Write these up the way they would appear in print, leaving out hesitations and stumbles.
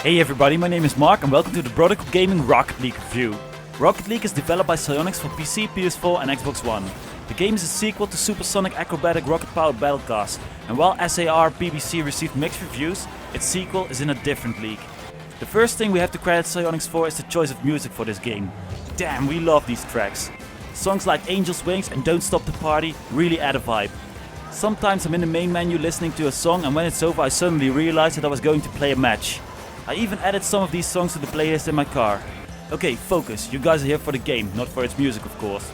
Hey everybody, my name is Mark and welcome to the Brotocol Gaming Rocket League review. Rocket League is developed by Psyonix for PC, PS4 and Xbox One. The game is a sequel to supersonic acrobatic rocket-powered battlecast, and while SAR BBC received mixed reviews, its sequel is in a different league. The first thing we have to credit Psyonix for is the choice of music for this game. Damn, we love these tracks. Songs like Angel's Wings and Don't Stop the Party really add a vibe. Sometimes I'm in the main menu listening to a song and when it's over I suddenly realize that I was going to play a match. I even added some of these songs to the playlist in my car. Okay, focus, you guys are here for the game, not for its music of course.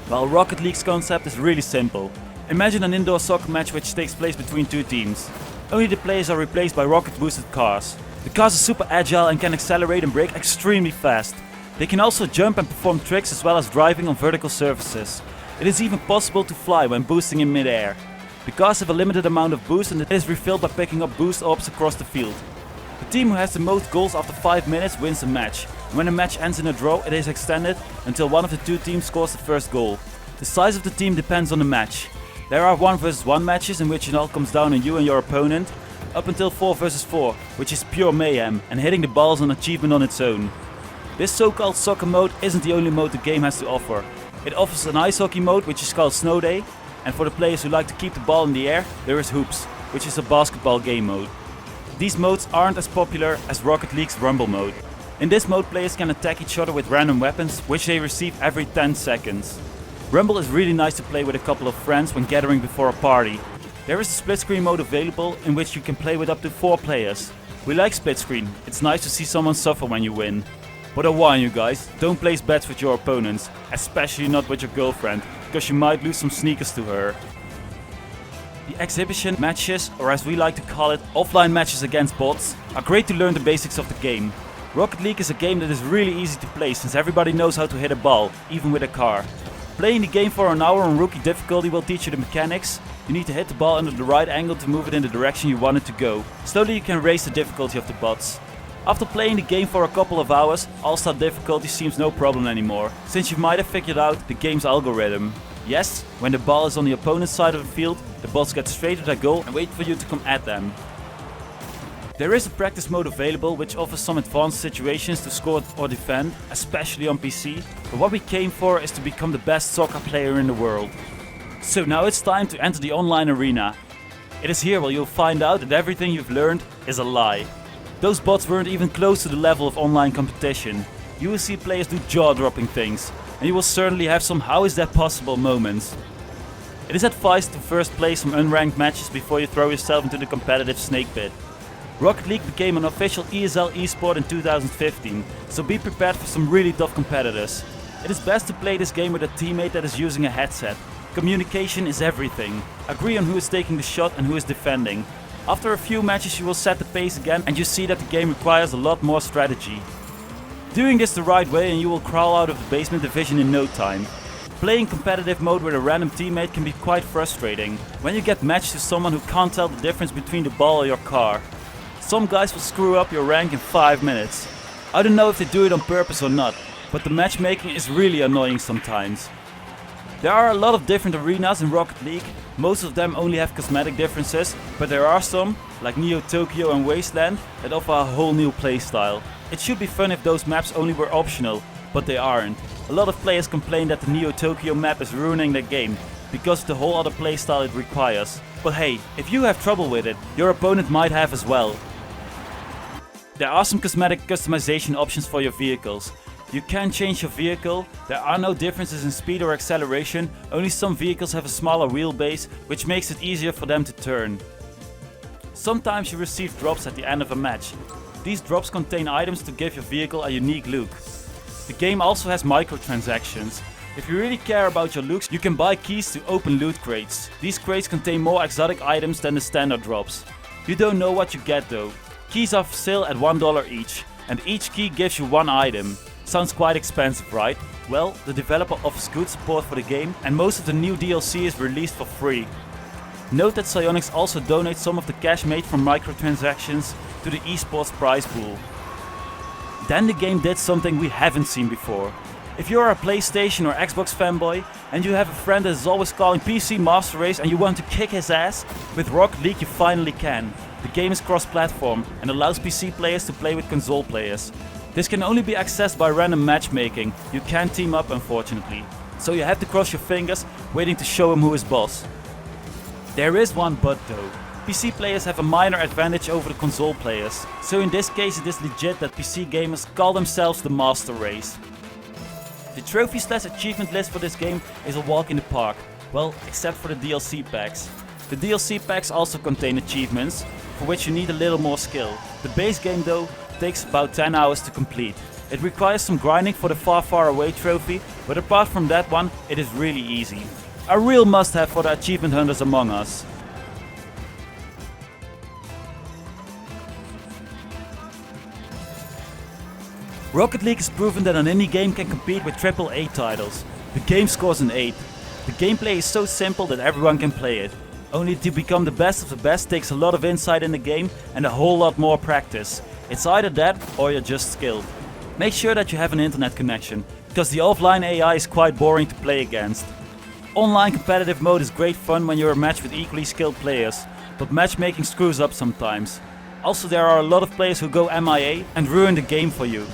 Well, Rocket League's concept is really simple. Imagine an indoor soccer match which takes place between two teams. Only the players are replaced by rocket boosted cars. The cars are super agile and can accelerate and brake extremely fast. They can also jump and perform tricks as well as driving on vertical surfaces. It is even possible to fly when boosting in mid-air. The cars have a limited amount of boost and it is refilled by picking up boost orbs across the field. The team who has the most goals after 5 minutes wins the match. When a match ends in a draw, it is extended until one of the two teams scores the first goal. The size of the team depends on the match. There are 1 vs 1 matches in which it all comes down on you and your opponent, up until 4 vs 4, which is pure mayhem and hitting the ball is an achievement on its own. This so-called soccer mode isn't the only mode the game has to offer. It offers an ice hockey mode which is called Snow Day, and for the players who like to keep the ball in the air, there is Hoops, which is a basketball game mode. These modes aren't as popular as Rocket League's Rumble mode. In this mode players can attack each other with random weapons which they receive every 10 seconds. Rumble is really nice to play with a couple of friends when gathering before a party. There is a split screen mode available in which you can play with up to 4 players. We like split screen, it's nice to see someone suffer when you win. But I warn you guys, don't place bets with your opponents, especially not with your girlfriend, because you might lose some sneakers to her. The exhibition matches, or as we like to call it, offline matches against bots, are great to learn the basics of the game. Rocket League is a game that is really easy to play since everybody knows how to hit a ball, even with a car. Playing the game for an hour on rookie difficulty will teach you the mechanics. You need to hit the ball under the right angle to move it in the direction you want it to go. Slowly you can raise the difficulty of the bots. After playing the game for a couple of hours, all-star difficulty seems no problem anymore, since you might have figured out the game's algorithm. Yes, when the ball is on the opponent's side of the field, the bots get straight to their goal and wait for you to come at them. There is a practice mode available which offers some advanced situations to score or defend, especially on PC, but what we came for is to become the best soccer player in the world. So now it's time to enter the online arena. It is here where you'll find out that everything you've learned is a lie. Those bots weren't even close to the level of online competition. You will see players do jaw-dropping things, and you will certainly have some how is that possible moments. It is advised to first play some unranked matches before you throw yourself into the competitive snake pit. Rocket League became an official ESL esport in 2015, so be prepared for some really tough competitors. It is best to play this game with a teammate that is using a headset. Communication is everything. Agree on who is taking the shot and who is defending. After a few matches you will set the pace again and you see that the game requires a lot more strategy. Doing this the right way and you will crawl out of the basement division in no time. Playing competitive mode with a random teammate can be quite frustrating when you get matched to someone who can't tell the difference between the ball or your car. Some guys will screw up your rank in 5 minutes. I don't know if they do it on purpose or not, but the matchmaking is really annoying sometimes. There are a lot of different arenas in Rocket League, most of them only have cosmetic differences, but there are some, like Neo Tokyo and Wasteland, that offer a whole new playstyle. It should be fun if those maps only were optional, but they aren't. A lot of players complain that the Neo Tokyo map is ruining their game, because of the whole other playstyle it requires. But hey, if you have trouble with it, your opponent might have as well. There are some cosmetic customization options for your vehicles. You can change your vehicle, there are no differences in speed or acceleration, only some vehicles have a smaller wheelbase, which makes it easier for them to turn. Sometimes you receive drops at the end of a match. These drops contain items to give your vehicle a unique look. The game also has microtransactions. If you really care about your looks, you can buy keys to open loot crates. These crates contain more exotic items than the standard drops. You don't know what you get though. Keys are for sale at $1 each, and each key gives you 1 item. Sounds quite expensive, right? Well, the developer offers good support for the game and most of the new DLC is released for free. Note that Psyonix also donates some of the cash made from microtransactions to the esports prize pool. Then the game did something we haven't seen before. If you're a PlayStation or Xbox fanboy and you have a friend that is always calling PC Master Race and you want to kick his ass, with Rocket League you finally can. The game is cross-platform and allows PC players to play with console players. This can only be accessed by random matchmaking. You can't team up, unfortunately. So you have to cross your fingers, waiting to show him who is boss. There is one but though. PC players have a minor advantage over the console players. So in this case it is legit that PC gamers call themselves the master race. The trophy/achievement list for this game is a walk in the park. Well, except for the DLC packs. The DLC packs also contain achievements, for which you need a little more skill. The base game though takes about 10 hours to complete. It requires some grinding for the far away trophy, but apart from that one, it is really easy. A real must-have for the achievement hunters among us. Rocket League has proven that an indie game can compete with AAA titles. The game scores an 8. The gameplay is so simple that everyone can play it. Only to become the best of the best takes a lot of insight in the game and a whole lot more practice. It's either that or you're just skilled. Make sure that you have an internet connection, because the offline AI is quite boring to play against. Online competitive mode is great fun when you're a match with equally skilled players, but matchmaking screws up sometimes. Also there are a lot of players who go MIA and ruin the game for you.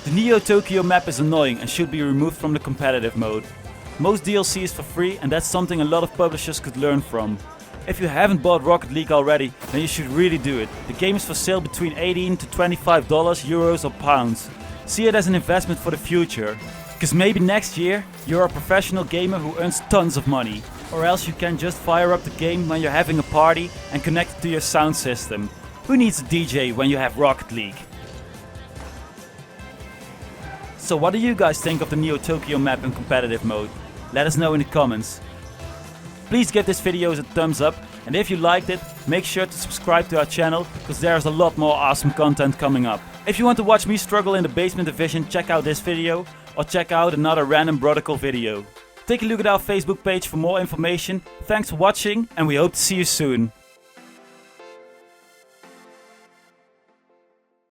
The Neo Tokyo map is annoying and should be removed from the competitive mode. Most DLC is for free and that's something a lot of publishers could learn from. If you haven't bought Rocket League already, then you should really do it. The game is for sale between $18 to $25, euros or pounds. See it as an investment for the future. Because maybe next year you're a professional gamer who earns tons of money. Or else you can just fire up the game when you're having a party and connect it to your sound system. Who needs a DJ when you have Rocket League? So what do you guys think of the Neo Tokyo map in competitive mode? Let us know in the comments. Please give this video a thumbs up, and if you liked it, make sure to subscribe to our channel, because there's a lot more awesome content coming up. If you want to watch me struggle in the basement division, check out this video, or check out another random Brotocol video. Take a look at our Facebook page for more information. Thanks for watching, and we hope to see you soon.